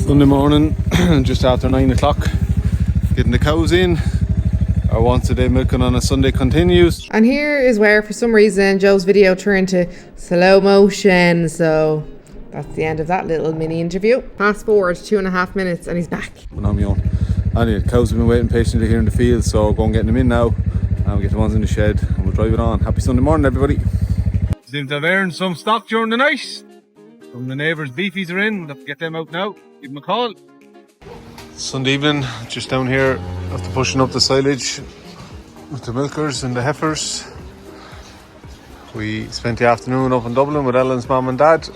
Sunday morning, just after 9 o'clock, getting the cows in. Our once a day milking on a Sunday continues. And here is where, for some reason, Joe's video turned to slow motion. So that's the end of that little mini interview. Fast forward 2.5 minutes and he's back. But on my own. Anyway, the cows have been waiting patiently here in the field, so go and get them in now. And we'll get the ones in the shed and we'll drive it on. Happy Sunday morning, everybody. Seems to have earned some stock during the night. Some of the neighbours' beefies are in. We'll have to get them out now. Give them a call. Sunday evening, just down here after pushing up the silage with the milkers and the heifers. We spent the afternoon up in Dublin with Ellen's mum and dad.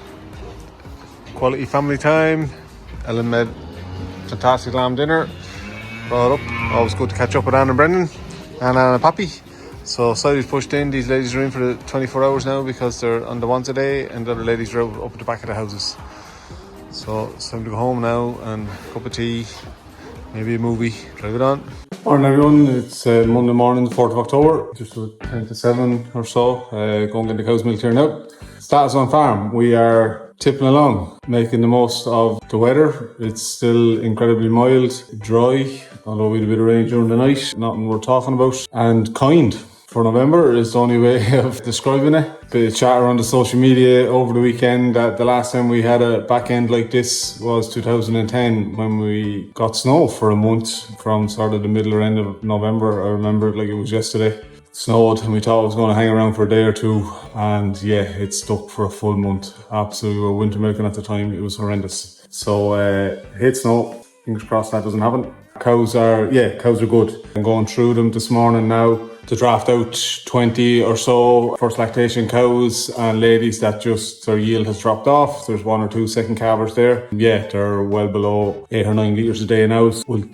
Quality family time. Ellen made fantastic lamb dinner. Brought up. Always good to catch up with Anne and Brendan and Anne and Pappy. So silage pushed in. These ladies are in for the 24 hours now because they're on the once a day, and the other ladies are up at the back of the houses. So it's time to go home now and a cup of tea, maybe a movie, drive it on. Morning everyone, it's Monday morning, the 4th of October, just about 10 to 7 or so, going to get the cow's milk here now. Status on farm, we are tipping along, making the most of the weather. It's still incredibly mild, dry, although we had a bit of rain during the night, nothing worth talking about, and kind. For November is the only way of describing it. Bit of chatter on the social media over the weekend that the last time we had a back end like this was 2010 when we got snow for a month from sort of the middle or end of November. I remember it like it was yesterday. It snowed and we thought it was going to hang around for a day or two, and yeah, it stuck for a full month. Absolutely, we were winter milking at the time. It was horrendous. So hit snow. Fingers crossed that doesn't happen. Cows are good. I'm going through them this morning now to draft out 20 or so first lactation cows and ladies that just their yield has dropped off. There's 1 or 2 second calvers there. Yeah, they're well below 8 or 9 litres a day now. We'll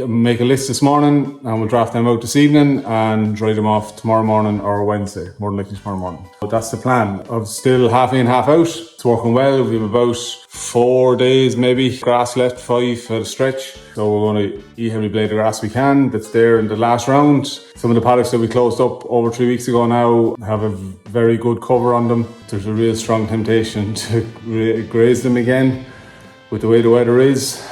make a list this morning and we'll draft them out this evening and dry them off tomorrow morning or Wednesday, more than likely tomorrow morning. But that's the plan. I'm still half in, half out. It's working well. We have about 4 days maybe grass left, 5 at a stretch. So we're going to eat every blade of grass we can that's there in the last round. Some of the paddocks that we closed up over 3 weeks ago now have a very good cover on them. There's a real strong temptation to graze them again with the way the weather is.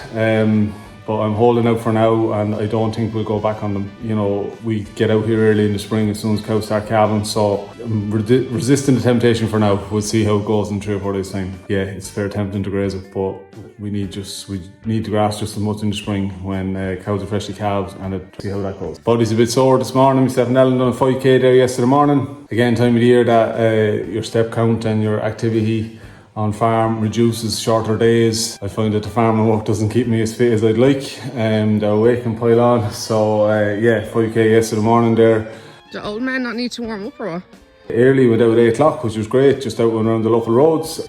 But I'm holding out for now and I don't think we'll go back on them. You know, we get out here early in the spring as soon as cows start calving, so I'm resisting the temptation for now. We'll see how it goes in 3 or 4 days time. Yeah, it's fair tempting to graze it, but we need the grass just as much in the spring when cows are freshly calved, and see how that goes. Body's a bit sore this morning. Myself and Ellen done a 5k there yesterday morning. Again, time of the year that your step count and your activity on farm reduces, shorter days. I find that the farming work doesn't keep me as fit as I'd like. The weight can pile on. So 5k yesterday morning there. Do old men not need to warm up or what? Early, went out at 8 o'clock, which was great, just out and around the local roads.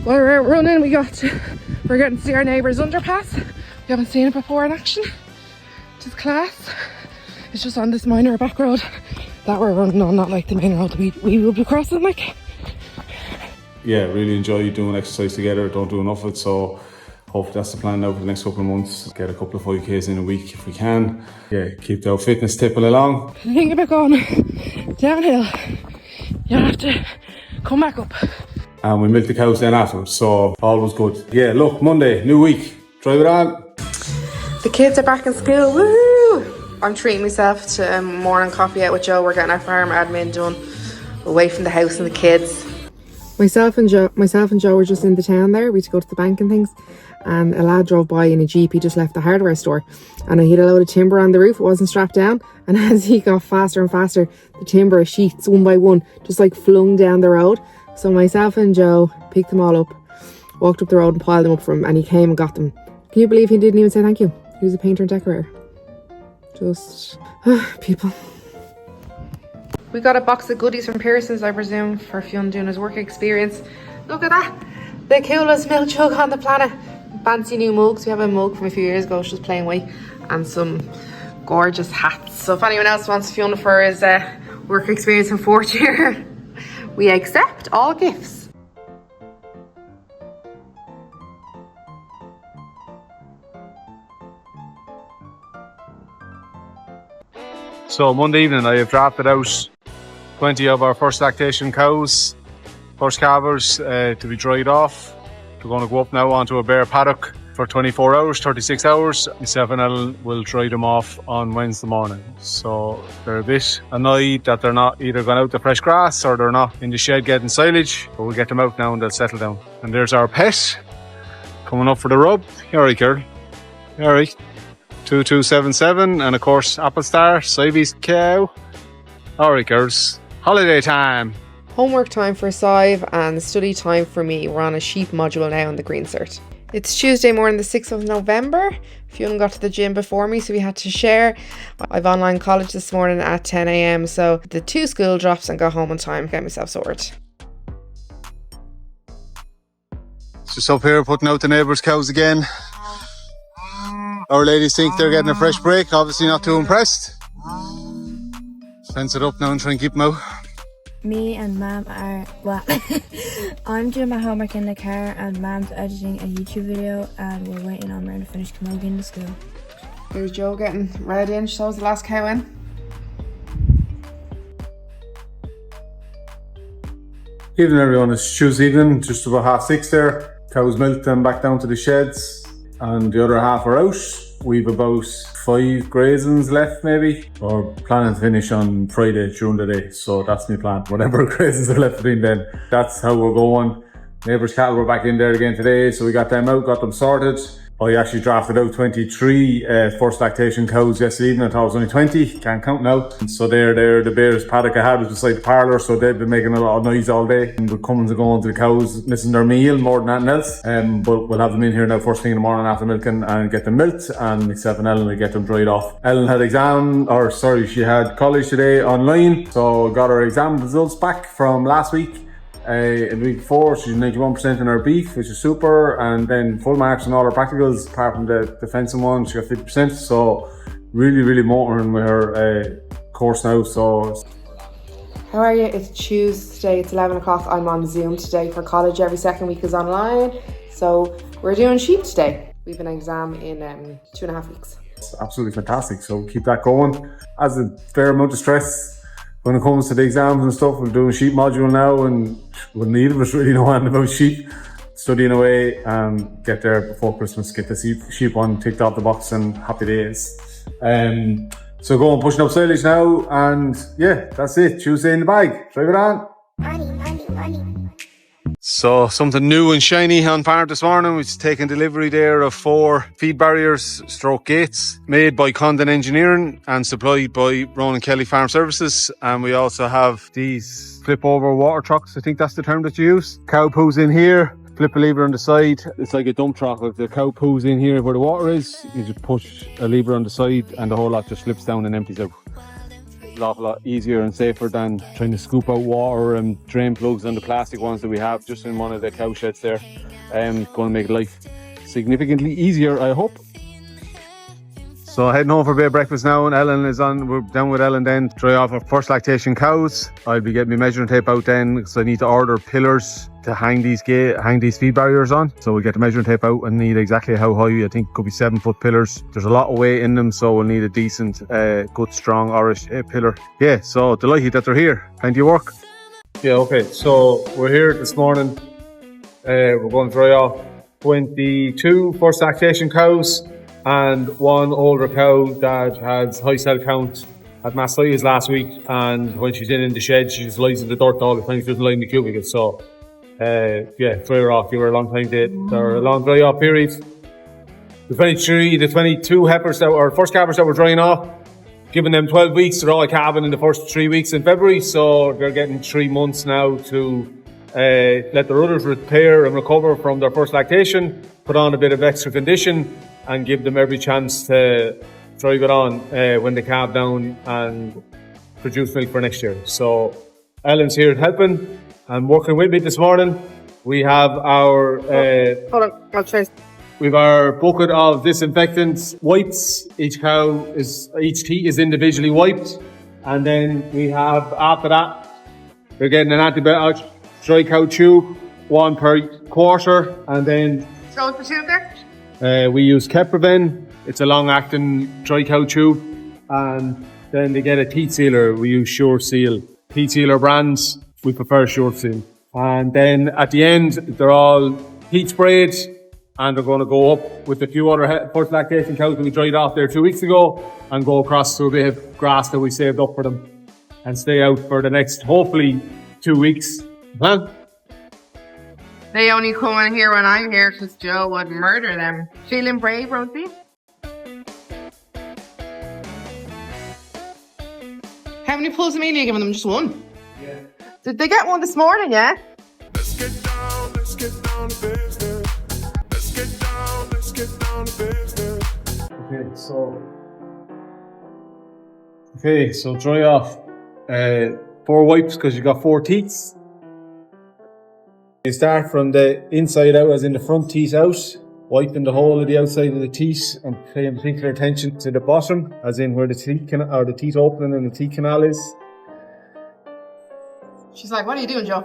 While we're out running, we're getting to see our neighbour's underpass. We haven't seen it before in action. Which is class. It's just on this minor back road that we're running on, not like the main road that we will be crossing like. Yeah, really enjoy doing exercise together. Don't do enough of it, so hopefully that's the plan now for the next couple of months. Get a couple of 5k's in a week if we can. Yeah, keep the fitness tipping along. The thing about going downhill, you have to come back up. And we milk the cows then afterwards, so all was good. Yeah, look, Monday, new week. Drive it on. The kids are back in school, woo! I'm treating myself to a morning coffee out with Joe. We're getting our farm admin done, away from the house and the kids. Myself and Joe were just in the town there. We had to go to the bank and things, and a lad drove by in a Jeep. He just left the hardware store and he had a load of timber on the roof. It wasn't strapped down, and as he got faster and faster, the timber sheets one by one just like flung down the road. So myself and Joe picked them all up, walked up the road and piled them up for him, and he came and got them. Can you believe he didn't even say thank you? He was a painter and decorator. Just people. We got a box of goodies from Pearson's, I presume, for Fionn doing his work experience. Look at that! The coolest milk jug on the planet. Fancy new mugs. We have a mug from a few years ago, it's just plain white. And some gorgeous hats. So if anyone else wants Fionn for his work experience in 4th year, we accept all gifts. So Monday evening I have drafted out 20 of our first lactation cows, first calvers to be dried off. We're going to go up now onto a bare paddock for 24 hours, 36 hours. Myself and Ellen will dry them off on Wednesday morning. So they're a bit annoyed that they're not either gone out to fresh grass or they're not in the shed getting silage, but we'll get them out now and they'll settle down. And there's our pet coming up for the rub. You alright, girl? You alright? 2277, and of course Apple Star, Siamese cow. Alright girls, holiday time. Homework time for Sive and study time for me. We're on a sheep module now in the Green Cert. It's Tuesday morning, the 6th of November. Fionn got to the gym before me, so we had to share. I've online college this morning at 10 a.m, so the 2 school drops and got home on time, get myself sorted. Just up here putting out the neighbours' cows again. Our ladies think they're getting a fresh break, obviously not too impressed. Fence it up now and try and keep them out. Me and Mum are, well, I'm doing my homework in the car and Mum's editing a YouTube video and we're waiting on her to finish camogie to school. There's Jo getting ready in. She shows the last cow in. Evening everyone, it's Tuesday evening, just about 6:30 there. Cows milked and back down to the sheds and the other half are out. We've about 5 grazings left maybe, or planning to finish on Friday during the day, so that's my plan. Whatever grazings are left between then, that's how we're going. Neighbours' cattle were back in there again today, so we got them out, got them sorted. I actually drafted out 23 first lactation cows yesterday evening. I thought it was only 20, can't count now. So they're the bears paddock I had was beside the parlour, so they've been making a lot of noise all day. And we're coming and going to the cows, missing their meal more than anything else. But we'll have them in here now first thing in the morning after milking and get them milked, and myself and Ellen will get them dried off. Ellen had she had college today online, so got her exam results back from last week. In the week before, she's 91% in her beef, which is super, and then full marks on all her practicals, apart from the fencing one, she got 50%, so really motoring with her course now. So How are you? It's Tuesday, it's 11 o'clock. I'm on Zoom today for college. Every second week is online, so we're doing sheep today. We've an exam in 2.5 weeks. It's absolutely fantastic, so keep that going. As a fair amount of stress when it comes to the exams and stuff. We're doing sheep module now, and neither of us really know anything about sheep. Studying away and get there before Christmas, get the sheep one ticked off the box, and happy days. So going pushing up silage now, and yeah, that's it. Tuesday in the bag. Drive it on. Money. So something new and shiny on farm this morning. We've taken delivery there of 4 feed barriers / gates made by Condon Engineering and supplied by Ronan Kelly Farm Services. And we also have these flip over water trucks. I think that's the term that you use. Cow poos in here, flip a lever on the side. It's like a dump truck. If the cow poos in here where the water is, you just push a lever on the side and the whole lot just slips down and empties out. An awful lot easier and safer than trying to scoop out water and drain plugs on the plastic ones that we have just in one of the cow sheds there. Going to make life significantly easier, I hope. So heading home for a bit of breakfast now, and Ellen is on. We're down with Ellen then to dry off our first lactation cows. I'll be getting my measuring tape out then, because I need to order pillars to hang these feed barriers on. So we'll get the measuring tape out and need exactly how high. I think it could be 7-foot pillars. There's a lot of weight in them, so we'll need a decent, good, strong Irish pillar. Yeah, so delighted that they're here. Plenty of work. Yeah, okay. So we're here this morning. We're going to dry off 22 first lactation cows and 1 older cow that has high cell count. Had mastitis last week, and when she's in the shed, she just lies in the dirt all the time. She doesn't lie in the cubicle. So dry her off. Give her a long time or a long dry off period. The 22 heifers first calvers that we're drying off, giving them 12 weeks. They're all calving in the first 3 weeks in February, so they're getting 3 months now to let their udders repair and recover from their first lactation, put on a bit of extra condition, and give them every chance to drive it on when they calve down and produce milk for next year. So Ellen's here helping and working with me this morning. We have our Hold on, I'll try. we have our bucket of disinfectant wipes. Each teat is individually wiped, and then we have, after that, we're getting an antibiotic dry cow tube, 1 per quarter, and then Throw the tube there. we use Keproven. It's a long-acting dry cow tube, and then they get a teat sealer. We use Sure Seal. Teat sealer brands, we prefer Sure Seal. And then at the end, they're all heat sprayed and they're going to go up with a few other first lactation cows that we dried off there 2 weeks ago and go across to a bit of grass that we saved up for them and stay out for the next, hopefully, 2 weeks. Huh? They only come in here when I'm here because Joe would murder them. Feeling brave, Rosie? How many pulls of meal are you giving them? Just one? Yeah. Did they get one this morning, yeah? Let's get down to business. Let's get down to business. Okay, so dry off 4 wipes because you got 4 teats. You start from the inside out, as in the front teeth out, wiping the whole of the outside of the teeth and paying particular attention to the bottom, as in where the teeth or the teeth opening and the teeth canal is. She's like, what are you doing, Joe?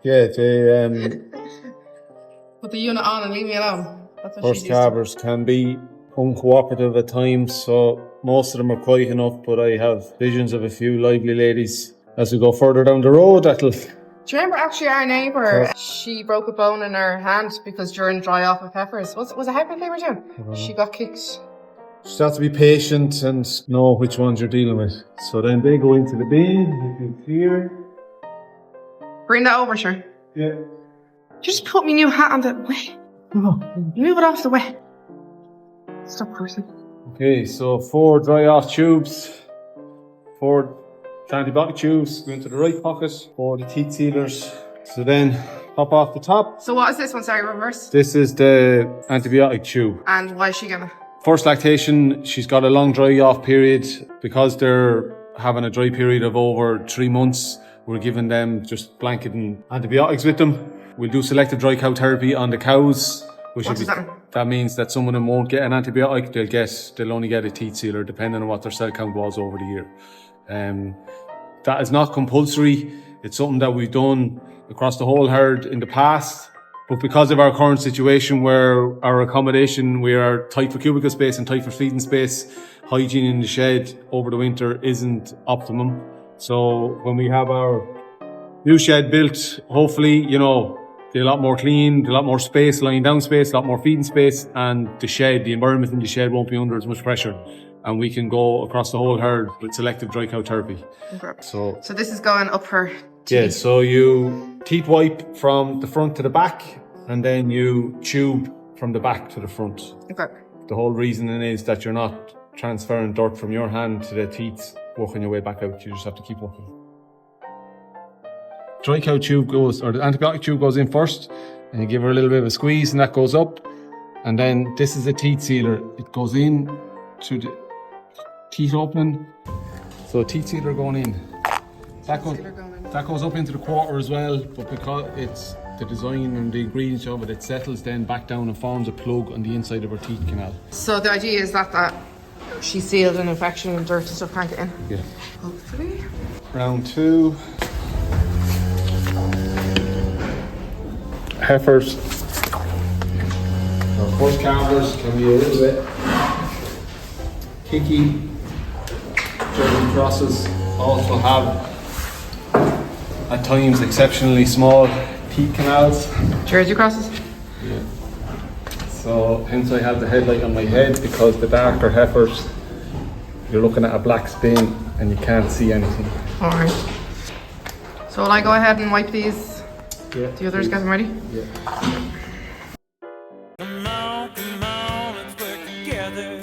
Yeah, they Put the unit on and leave me alone. That's what horse she's used to. calvers can be uncooperative at times, so most of them are quiet enough, but I have visions of a few lively ladies as we go further down the road. That'll. Do you remember actually our neighbour, she broke a bone in her hand because during dry off of heifers, was it heifer they were doing? She got kicked. Just have to be patient and know which ones you're dealing with. So then they go into the bin, you can see here. Bring that over, sure. Yeah. Just put me new hat on the way. Move it off the way. Stop cursing. Okay, so 4 dry off tubes, 4 antibiotic tubes go into the right pocket, 4 the teeth sealers. So then pop off the top. So what is this one? Sorry, reverse. This is the antibiotic tube. And why is she gonna? First lactation, she's got a long dry off period. Because they're having a dry period of over 3 months, we're giving them just blanketing antibiotics with them. We'll do selective dry cow therapy on the cows. What does that mean? That means that some of them won't get an antibiotic, they'll only get a teeth sealer depending on what their cell count was over the year. That is not compulsory. It's something that we've done across the whole herd in the past. But because of our current situation where our accommodation, we are tight for cubicle space and tight for feeding space, hygiene in the shed over the winter isn't optimum. So when we have our new shed built, hopefully, you know, they're a lot more clean, a lot more space, lying down space, a lot more feeding space, and the environment in the shed won't be under as much pressure. And we can go across the whole herd with selective dry cow therapy. Okay. So this is going up her teeth. yeah, so you teeth wipe from the front to the back, and then you tube from the back to the front. Okay. The whole reasoning is that you're not transferring dirt from your hand to the teeth, working your way back out. You just have to keep working. Dry cow tube goes, or the antibiotic tube goes in first, and you give her a little bit of a squeeze, and that goes up. And then this is a teeth sealer. It goes in to the teeth opening. So teeth sealer going in. That goes up into the quarter as well, but because it's the design and the ingredients of it, it settles then back down and forms a plug on the inside of her teeth canal. So the idea is that she's sealed and infection and dirt and stuff can't get in? Yeah. Hopefully. Round 2. Heifers. Our horse calvers can be a little bit kicky. German crosses also have at times exceptionally small teeth canals. Jersey crosses? Yeah. So hence I have the headlight on my head, because the darker heifers, you're looking at a black spin and you can't see anything. Alright. So will I go ahead and wipe these? Yeah. The others get them ready? Yeah. Come on, let's work together.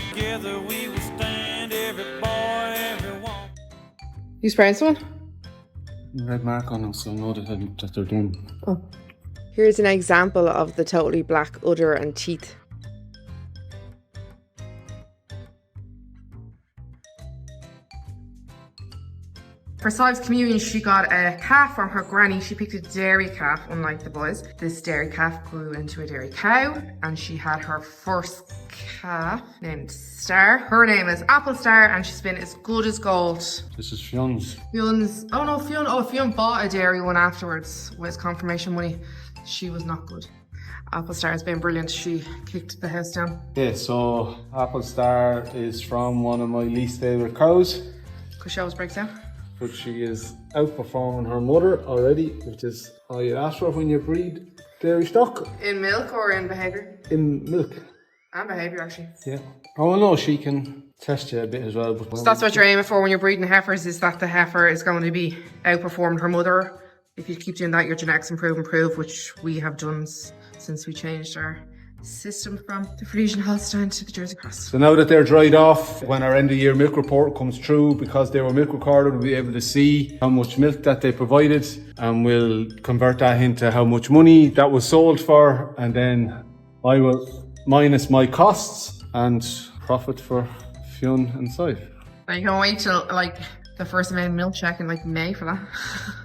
Together we will stand, every boy, every woman. You spraying someone? Red mark on them, so I know that they're done. Oh. Here's an example of the totally black udder and teeth. For Sive's communion, she got a calf from her granny. She picked a dairy calf, unlike the boys. This dairy calf grew into a dairy cow, and she had her first calf named Star. Her name is Apple Star, and she's been as good as gold. This is Fion's. Fionn bought a dairy one afterwards with confirmation money. She was not good. Apple Star has been brilliant. She kicked the house down. Yeah, so Apple Star is from one of my least favourite cows. Because she always breaks down. But she is outperforming her mother already, which is all you ask for when you breed dairy stock. In milk or in behaviour? In milk. And behaviour, actually. Yeah. Oh no, she can test you a bit as well. But So that's what you're aiming for when you're breeding heifers, is that the heifer is going to be outperformed her mother. If you keep doing that, your genetics improve, which we have done since we changed our system from the Frisian Holstein to the Jersey Cross. So now that they're dried off, when our end of year milk report comes through, because they were milk recorded, we'll be able to see how much milk that they provided, and we'll convert that into how much money that was sold for, and then I will minus my costs and profit for Fionn and Sive. Now you can wait till like the first main milk check in like May for that.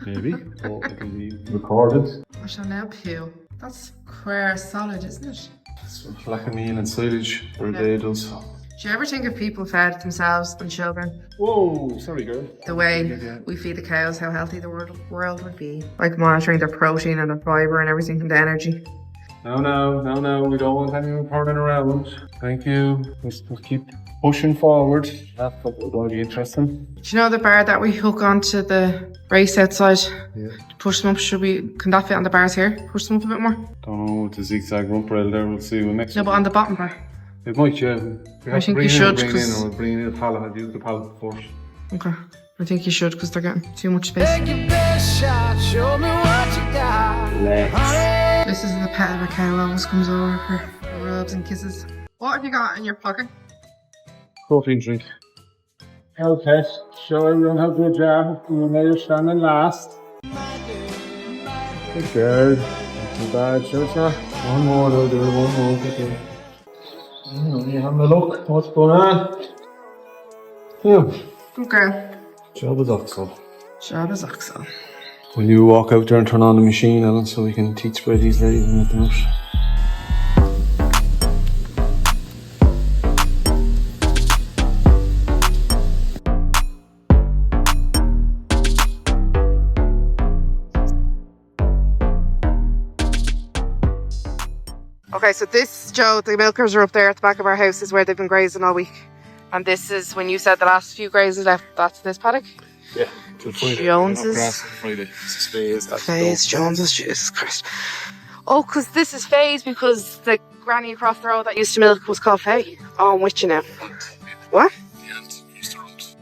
Maybe, or it can be recorded. I shall now peel. That's queer solid, isn't it? Some black and meal and silage for a day does. Do you ever think if people fed themselves and children Whoa, sorry girl. the way we feed the cows, how healthy the world would be? Like monitoring their protein and their fibre and everything and the energy. No, we don't want anyone turning around. Thank you. Let's keep pushing forward. That's going to be interesting. Do you know the bar that we hook onto the race outside? Yeah. Push them up, can that fit on the bars here? Push them up a bit more? Don't know with the zigzag rump rail there, we'll see. We'll mix No, but on the bottom bar. It might, yeah. I think you should, We'll bring in a pallet. I'll use the pallet first. Okay. I think you should, because they're getting too much space. Take your best shot, show me what you got. This is the pet of a cow always comes over for rubs and kisses. What have you got in your pocket? Protein drink. Health test. Show everyone how good you are. You know you're standing last. Good girl. Not too bad, sure, sir. One more, though, do it. One more. Good girl. You having a look? What's going on? Yeah. Good girl. Job is Oxel. Job is Oxel. Will you walk out there and turn on the machine, Ellen, so we can teach spread these ladies and let them out? Okay, so this, Joe, the milkers are up there at the back of our house, is where they've been grazing all week. And this is, when you said the last few grazes left, that's this paddock? Yeah, till Friday. Jones's. Friday. This is Faye's. Faye's, Jones's, Jesus Christ. Oh, because this is Faye's, because the granny across the road that used to milk was called Faye. Oh, I'm with you now. What?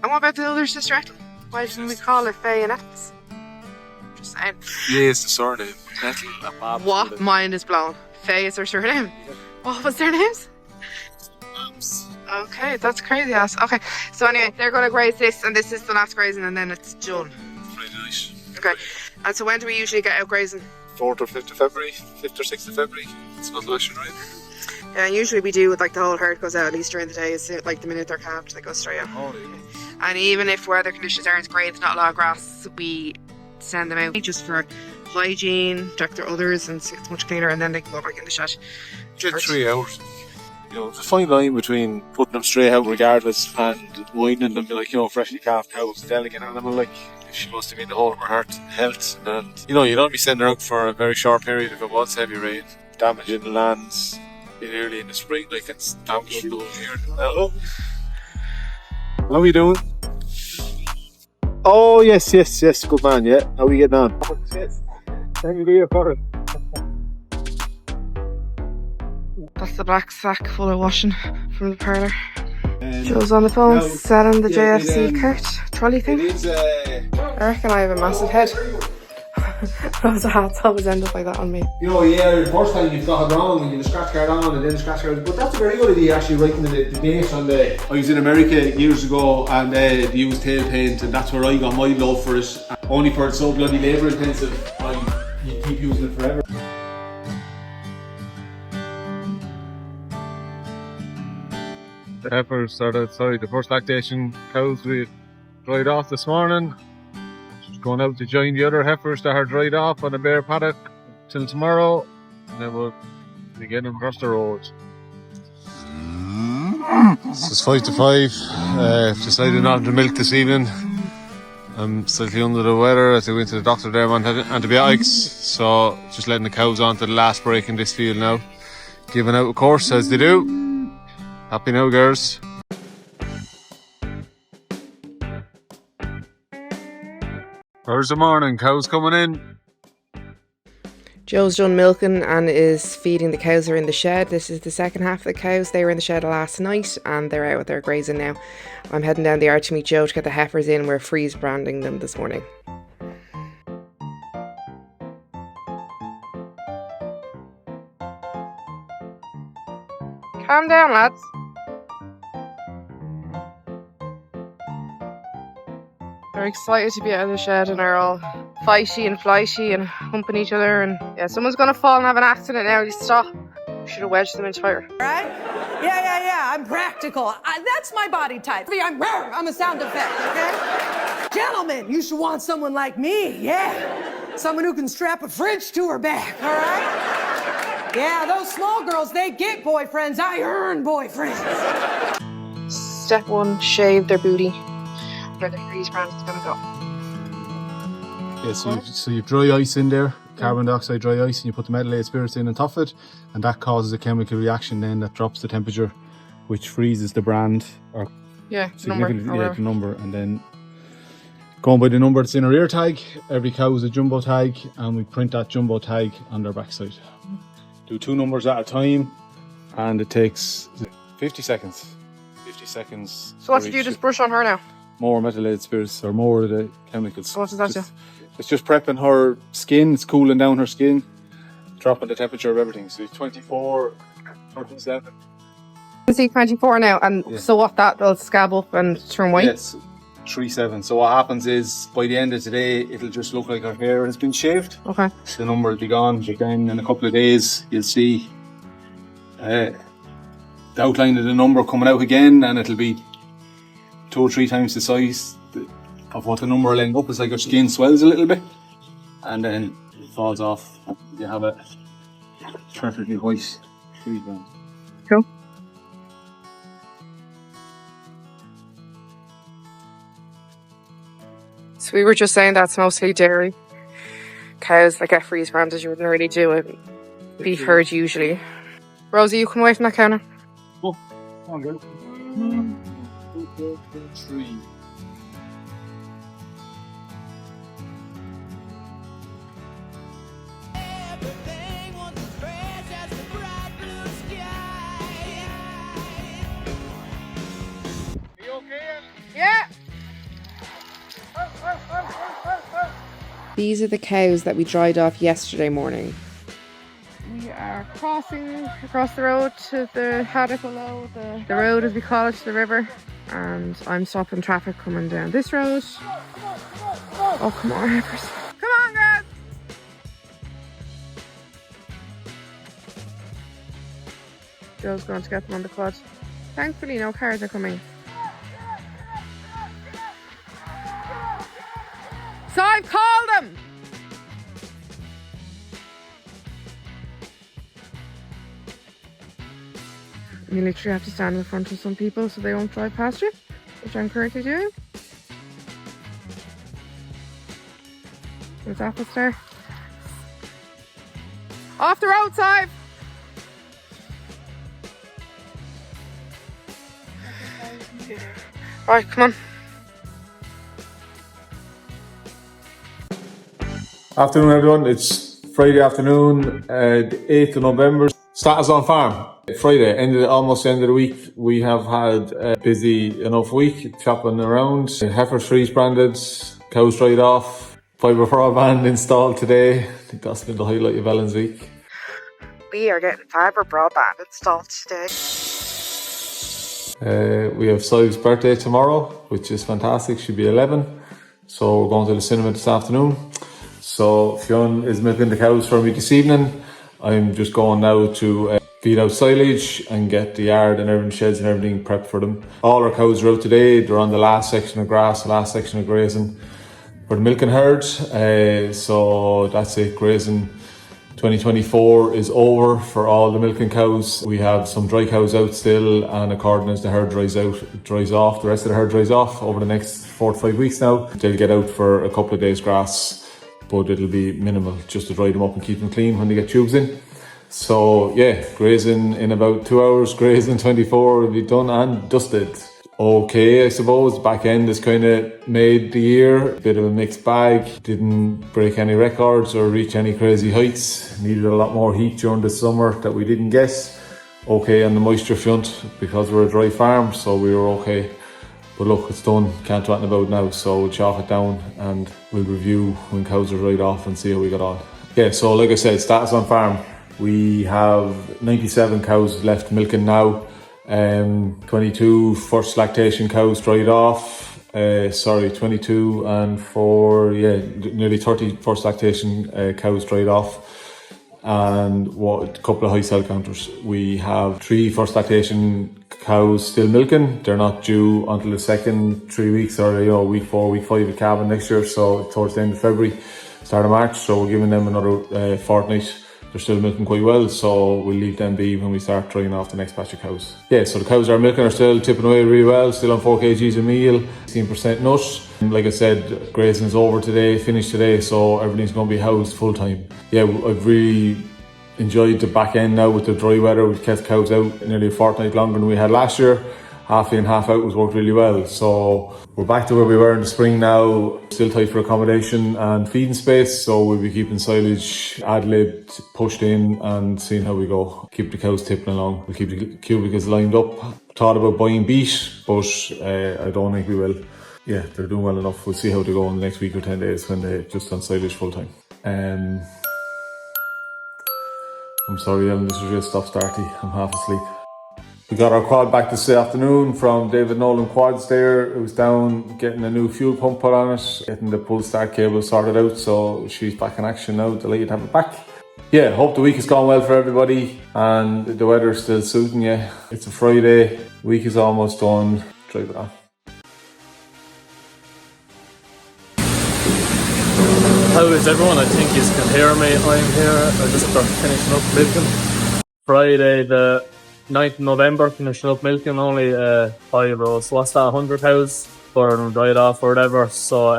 And what about the other sister Ethel? Why didn't we call her Faye and Ethel's? Just saying. Yeah, it's the surname. Ethel and Bob. What? Mind is blown. Faye is her surname. What was their names? Okay, that's crazy ass. Okay, so anyway, they're going to graze this, and this is the last grazing, and then it's done. Friday night. Okay, and so when do we usually get out grazing? 4th or 5th of February, 5th or 6th of February. It's not election, right? Yeah, usually we do, like the whole herd goes out at least during the day. Is like the minute they're calved, they go straight out. Oh, yeah. And even if weather conditions aren't great, there's not a lot of grass, we send them out just for hygiene, check their others, and see it's much cleaner, and then they can go back in the shed. Get 3 hours. You know, there's a fine line between putting them straight out regardless and winding them, like, you know, freshly calved cows, delicate animal, like, if she wants to be in the whole of her heart health. And, you know, you don't be sending her out for a very short period if it was heavy rain, damaging the lands early in the spring, like it's damaging the whole year. Hello? How are you doing? Oh, yes, good man, yeah. How are you getting on? Thank you for your part. That's the black sack full of washing from the parlour. Joe's on the phone selling the JFC cart trolley thing. I reckon I have a massive head. Those hats always end up like that on me. You know, yeah, the first time you've got it wrong and you scratch guard on and then the scratch guard. But that's a very good idea, actually, writing the date on the. I was in America years ago and they used tail paint, and that's where I got my love for it. Only for it's so bloody labour intensive, you keep using it forever. The heifers are outside. The first lactation cows we dried off this morning. She's going out to join the other heifers that are dried off on a bare paddock till tomorrow, and then we'll be getting them across the road. So it's 5 to 5. Decided not to milk this evening. I'm slightly under the weather as I went to the doctor there on antibiotics, so just letting the cows on to the last break in this field now. Giving out a course as they do. Happy now, girls. Thursday morning, cows coming in. Joe's done milking and is feeding the cows that are in the shed. This is the second half of the cows. They were in the shed last night and they're out there grazing now. I'm heading down the yard to meet Joe to get the heifers in. We're freeze branding them this morning. Calm down, lads. They're excited to be out of the shed and are all fighty and flighty and humping each other. And yeah, someone's gonna fall and have an accident now. You stop. Should have wedged them in fire. Right? Yeah. I'm practical. That's my body type. I'm a sound effect, okay? Gentlemen, you should want someone like me, yeah. Someone who can strap a fridge to her back, all right? Yeah, those small girls, they get boyfriends. I earn boyfriends. Step 1, shave their booty. Where the freeze brand is gonna go. Yeah, so you've dry ice in there, carbon dioxide dry ice, and you put the methylated spirits in on top of it, and that causes a chemical reaction then that drops the temperature, which freezes the brand, or significantly the number, and then going by the number that's in our ear tag, every cow is a jumbo tag, and we print that jumbo tag on their backside. Do 2 numbers at a time, and it takes 50 seconds. 50 seconds. So what did you just brush on her now? More methylated spirits or more of the chemicals. So what does that do? It's just prepping her skin, it's cooling down her skin, dropping the temperature of everything. So 24, 37. You see 24 now, and so what, that will scab up and turn white? Yes, 37. So what happens is by the end of today, it'll just look like her hair has been shaved. Okay. The number will be gone, but then in a couple of days, you'll see the outline of the number coming out again, and it'll be 2 or 3 times the size of what the number will end up. It's like your skin swells a little bit and then it falls off. You have a perfectly white freeze brand. Cool. So we were just saying that's mostly dairy cows that get freeze branded. You wouldn't really do a beef herd usually. Rosie, you come away from that counter. Oh, on good. 1, 2, 3. Yeah. These are the cows that we dried off yesterday morning. We are crossing across the road to the paddock below, the road as we call it, to the river. And I'm stopping traffic coming down this road. Oh, come on, heifers. Come on, guys! Joe's going to get them on the quad. Thankfully, no cars are coming. So I've called them! You literally have to stand in front of some people so they won't drive past you, which I'm currently doing. There's Apple Star. Off the roadside! Right, come on. Afternoon, everyone. It's Friday afternoon, the 8th of November. Status on farm. Friday, almost the end of the week. We have had a busy enough week, chopping around. Heifers freeze branded, cows dried off, fibre broadband installed today. I think that's been the highlight of Ellen's week. We are getting fibre broadband installed today. We have Sive's birthday tomorrow, which is fantastic. She'll be 11. So we're going to the cinema this afternoon. So Fionn is milking the cows for me this evening. I'm just going now to feed out silage and get the yard and everything, sheds and everything prepped for them. All our cows are out today. They're on the last section of grass, the last section of grazing for the milking herd. So that's it. Grazing 2024 is over for all the milking cows. We have some dry cows out still, and according as the herd dries off, the rest of the herd dries off over the next 4 to 5 weeks now. They'll get out for a couple of days grass, but it'll be minimal just to dry them up and keep them clean when they get tubes in. So yeah, grazing in about 2 hours, grazing 24 will be done and dusted. okay, I suppose. Back end has kind of made the year. Bit of a mixed bag. Didn't break any records or reach any crazy heights. Needed a lot more heat during the summer that we didn't get. Okay on the moisture front because we're a dry farm, so we were okay. But look, it's done. Can't do anything about it now, so we'll chalk it down and we'll review when cows are dried off and see how we got on. Yeah, so like I said, status on farm. We have 97 cows left milking now. 22 first lactation cows dried off. 22 and 4, nearly 30 first lactation cows dried off. And a couple of high cell counters. We have 3 first lactation cows still milking. They're not due until the second 3 weeks or week 4, week 5 of calving next year, so towards the end of February, start of March. So we're giving them another fortnight. They're still milking quite well, so we'll leave them be when we start drying off the next batch of cows. Yeah, so the cows are milking are still tipping away really well, still on 4 kgs a meal, 16% nut. And like I said, grazing is over today, finished today, so everything's going to be housed full time. Yeah, I've really enjoyed the back end now with the dry weather. We've kept cows out nearly a fortnight longer than we had last year. Half in, half out was worked really well. So we're back to where we were in the spring now. Still tight for accommodation and feeding space. So we'll be keeping silage ad-libbed, pushed in and seeing how we go. Keep the cows tipping along. We'll keep the cubicles lined up. Thought about buying beet, but I don't think we will. Yeah, they're doing well enough. We'll see how they go in the next week or 10 days when they're just on silage full time. I'm sorry, Ellen, this is real stop-starty. I'm half asleep. We got our quad back this afternoon from David Nolan Quads there. It was down getting a new fuel pump put on it, getting the pull start cable sorted out, so she's back in action now. Delighted to have it back. Yeah, hope the week has gone well for everybody and the weather's still suiting you. It's a Friday, week is almost done. Drive it on. How is everyone? I think you can hear me. I'm here. I just started finishing up milking. Friday the 9th of November, finishing up milking, only 5 rows. So what's that, 100 cows for them dried off or whatever. So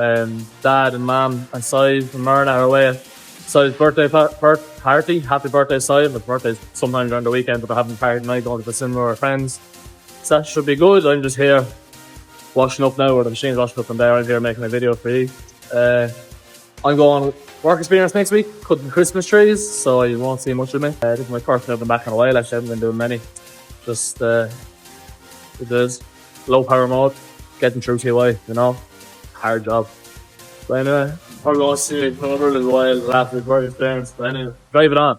Dad and Mum and Sive and Myrna are away at Sive's birthday party. Happy birthday, Sive. His birthday's sometime during the weekend, but they're having a party tonight, going to the cinema with our friends. So that should be good. I'm just here washing up now, or the machine's washing up in there. I'm here making a video for you. I'm going work experience next week, cutting Christmas trees, so you won't see much of me. I think my first I've been back in a while, actually I haven't been doing many. Just, it is low power mode, getting through TY, you know, hard job. But anyway, we're going to see another little while after the work experience, but anyway, drive it on.